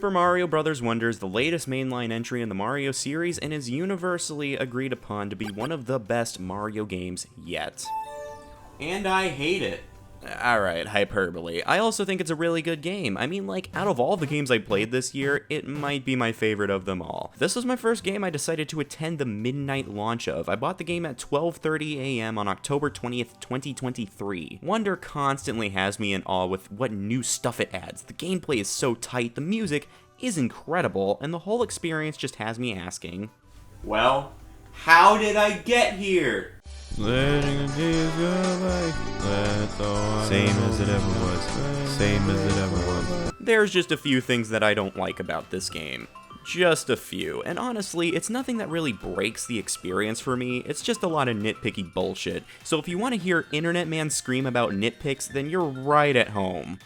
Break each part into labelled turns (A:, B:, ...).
A: Super Mario Bros. Wonder is the latest mainline entry in the Mario series and is universally agreed upon to be one of the best Mario games yet. And I hate it. Alright, hyperbole. I also think it's a really good game. I mean, like, out of all the games I played this year, it might be my favorite of them all. This was my first game I decided to attend the midnight launch of. I bought the game at 12:30 a.m. on October 20th, 2023. Wonder constantly has me in awe with what new stuff it adds. The gameplay is so tight, the music is incredible, and the whole experience just has me asking, well, how did I get here?
B: Letting the days go by. Same as it ever was. Same as it ever was.
A: There's just a few things that I don't like about this game. Just a few. And honestly, it's nothing that really breaks the experience for me. It's just a lot of nitpicky bullshit. So if you want to hear Internet Man scream about nitpicks, then you're right at home.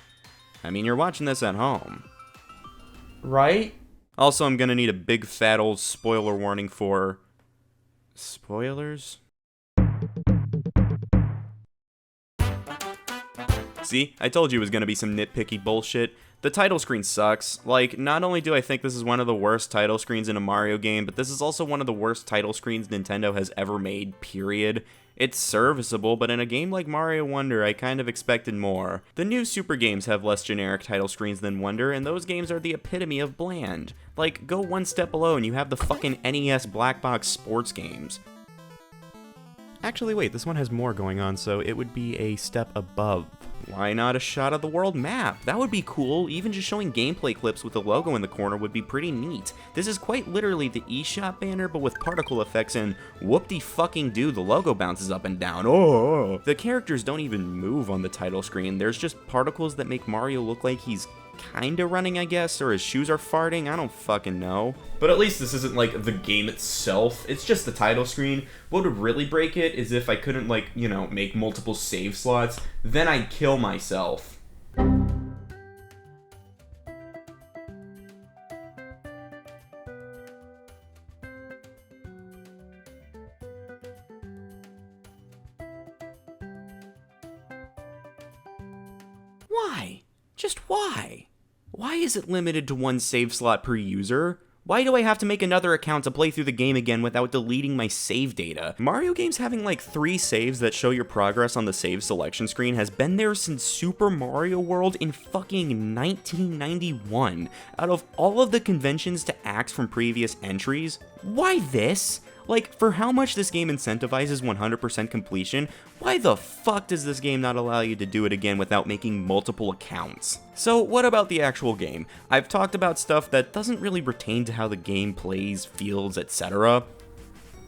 A: I mean, you're watching this at home. Right? Also, I'm gonna need a big fat old spoiler warning for... spoilers? See, I told you it was gonna be some nitpicky bullshit. The title screen sucks. Like, not only do I think this is one of the worst title screens in a Mario game, but this is also one of the worst title screens Nintendo has ever made, period. It's serviceable, but in a game like Mario Wonder, I kind of expected more. The new Super games have less generic title screens than Wonder, and those games are the epitome of bland. Like, go one step below and you have the fucking NES black box sports games. Actually, wait, this one has more going on, so it would be a step above. Why not a shot of the world map? That would be cool. Even just showing gameplay clips with the logo in the corner would be pretty neat. This is quite literally the eShop banner, but with particle effects, and whoop-de-fucking-do, the logo bounces up and down. Oh! The characters don't even move on the title screen. There's just particles that make Mario look like he's kinda running, I guess, or his shoes are farting, I don't fucking know. But at least this isn't like the game itself, it's just the title screen. What would really break it is if I couldn't, like, you know, make multiple save slots, then I'd kill myself. Why? Just why? Why is it limited to one save slot per user? Why do I have to make another account to play through the game again without deleting my save data? Mario games having like 3 saves that show your progress on the save selection screen has been there since Super Mario World in fucking 1991. Out of all of the conventions to axe from previous entries, why this? Like, for how much this game incentivizes 100% completion, why the fuck does this game not allow you to do it again without making multiple accounts? So, what about the actual game? I've talked about stuff that doesn't really pertain to how the game plays, feels, etc.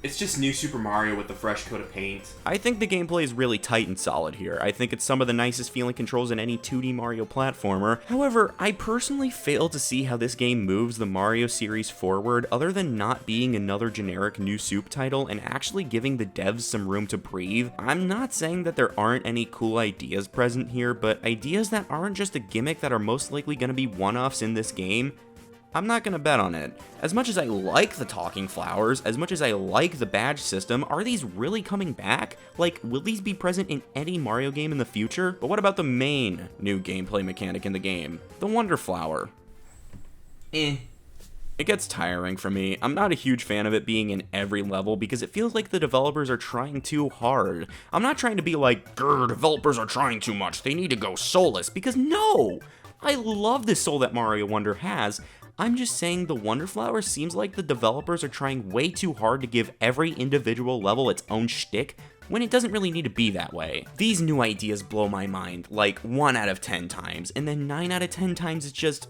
A: It's just new Super Mario with a fresh coat of paint. I think the gameplay is really tight and solid here. I think it's some of the nicest feeling controls in any 2D Mario platformer. However, I personally fail to see how this game moves the Mario series forward other than not being another generic new Soup title and actually giving the devs some room to breathe. I'm not saying that there aren't any cool ideas present here, but ideas that aren't just a gimmick that are most likely going to be one-offs in this game, I'm not gonna bet on it. As much as I like the talking flowers, as much as I like the badge system, are these really coming back? Like, will these be present in any Mario game in the future? But what about the main new gameplay mechanic in the game? The Wonder Flower. It gets tiring for me. I'm not a huge fan of it being in every level because it feels like the developers are trying too hard. I'm not trying to be like, grr, developers are trying too much, they need to go soulless, because no! I love the soul that Mario Wonder has. I'm just saying the Wonder Flower seems like the developers are trying way too hard to give every individual level its own shtick, when it doesn't really need to be that way. These new ideas blow my mind, like 1 out of 10 times, and then 9 out of 10 times it's just,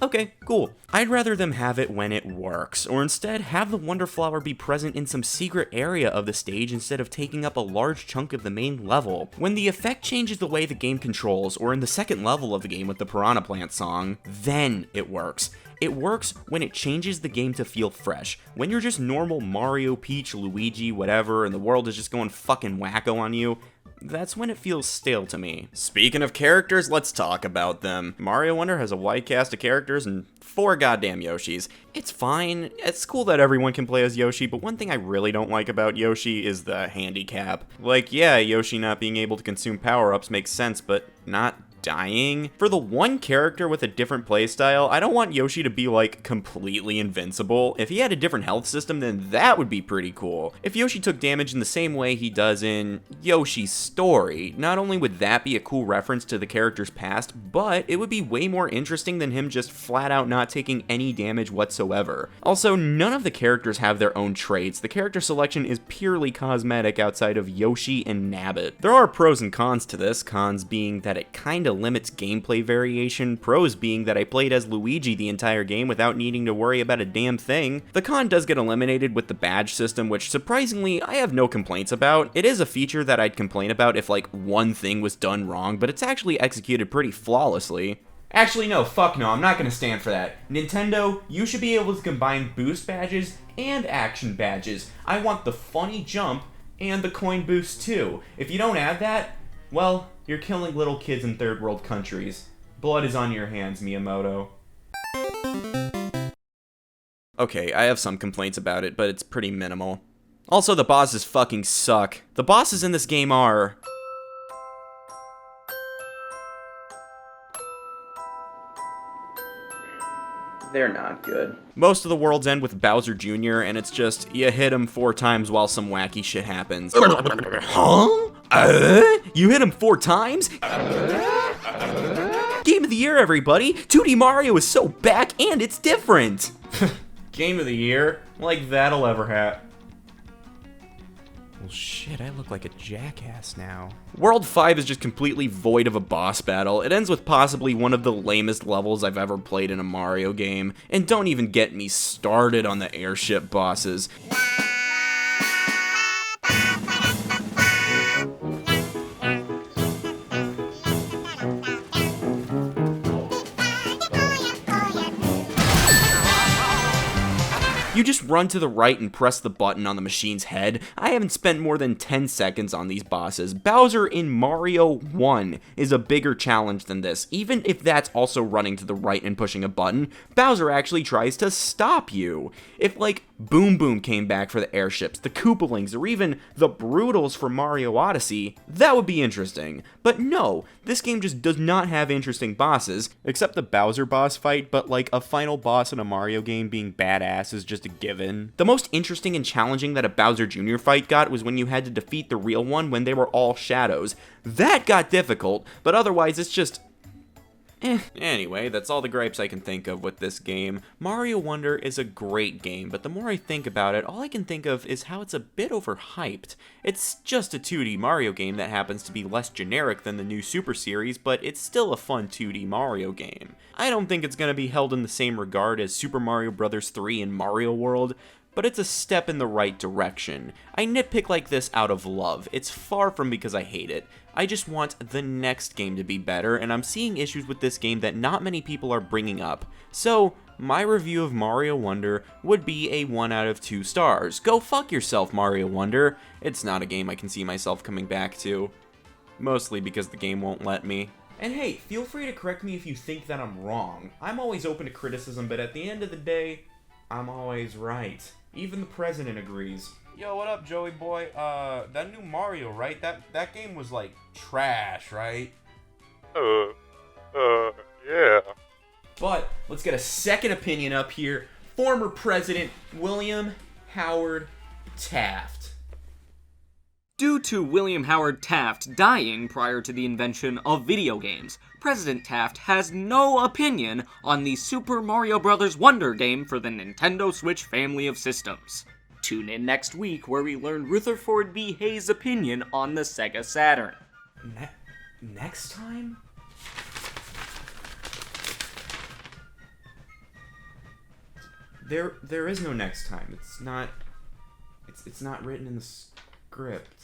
A: okay, cool. I'd rather them have it when it works, or instead have the Wonder Flower be present in some secret area of the stage instead of taking up a large chunk of the main level. When the effect changes the way the game controls, or in the second level of the game with the Piranha Plant song, then it works. It works when it changes the game to feel fresh. When you're just normal Mario, Peach, Luigi, whatever, and the world is just going fucking wacko on you, that's when it feels stale to me. Speaking of characters, let's talk about them. Mario Wonder has a wide cast of characters and 4 goddamn Yoshis. It's fine, it's cool that everyone can play as Yoshi, but one thing I really don't like about Yoshi is the handicap. Like, yeah, Yoshi not being able to consume power-ups makes sense, but not dying. For the one character with a different playstyle, I don't want Yoshi to be like completely invincible. If he had a different health system, then that would be pretty cool. If Yoshi took damage in the same way he does in Yoshi's Story, not only would that be a cool reference to the character's past, but it would be way more interesting than him just flat out not taking any damage whatsoever. Also, none of the characters have their own traits. The character selection is purely cosmetic outside of Yoshi and Nabbit. There are pros and cons to this, cons being that it kinda limits gameplay variation, pros being that I played as Luigi the entire game without needing to worry about a damn thing. The con does get eliminated with the badge system, which surprisingly I have no complaints about. It is a feature that I'd complain about if like one thing was done wrong, but it's actually executed pretty flawlessly. Actually, no, fuck no, I'm not gonna stand for that. Nintendo, you should be able to combine boost badges and action badges. I want the funny jump and the coin boost too. If you don't add that, well, you're killing little kids in third world countries. Blood is on your hands, Miyamoto. Okay, I have some complaints about it, but it's pretty minimal. Also, the bosses fucking suck. The bosses in this game are... they're not good. Most of the worlds end with Bowser Jr., and it's just, you hit him 4 times while some wacky shit happens. Huh? You hit him 4 times? Game of the year, everybody! 2D Mario is so back, and it's different! Game of the year? Like that'll ever happen. Well, shit, I look like a jackass now. World 5 is just completely void of a boss battle. It ends with possibly one of the lamest levels I've ever played in a Mario game. And don't even get me started on the airship bosses. You just run to the right and press the button on the machine's head. I haven't spent more than 10 seconds on these bosses. Bowser in Mario 1 is a bigger challenge than this. Even if that's also running to the right and pushing a button, Bowser actually tries to stop you. If like Boom Boom came back for the airships, the Koopalings, or even the Broodals for Mario Odyssey, that would be interesting. But no, this game just does not have interesting bosses, except the Bowser boss fight, but like a final boss in a Mario game being badass is just a given. The most interesting and challenging that a Bowser Jr. fight got was when you had to defeat the real one when they were all shadows. That got difficult, but otherwise it's just... Anyway, that's all the gripes I can think of with this game. Mario Wonder is a great game, but the more I think about it, all I can think of is how it's a bit overhyped. It's just a 2D Mario game that happens to be less generic than the new Super Series, but it's still a fun 2D Mario game. I don't think it's gonna be held in the same regard as Super Mario Bros. 3 and Mario World, but it's a step in the right direction. I nitpick like this out of love. It's far from because I hate it. I just want the next game to be better, and I'm seeing issues with this game that not many people are bringing up. So, my review of Mario Wonder would be a 1 out of 2 stars. Go fuck yourself, Mario Wonder. It's not a game I can see myself coming back to. Mostly because the game won't let me. And hey, feel free to correct me if you think that I'm wrong. I'm always open to criticism, but at the end of the day, I'm always right. Even the president agrees. Yo, what up, Joey boy? That new Mario, right? That game was like trash, right?
B: Yeah.
A: But let's get a second opinion up here. Former President William Howard Taft.
C: Due to William Howard Taft dying prior to the invention of video games, President Taft has no opinion on the Super Mario Bros. Wonder game for the Nintendo Switch family of systems. Tune in next week where we learn Rutherford B. Hayes' opinion on the Sega Saturn.
A: Next time? There is no next time. It's not written in the script.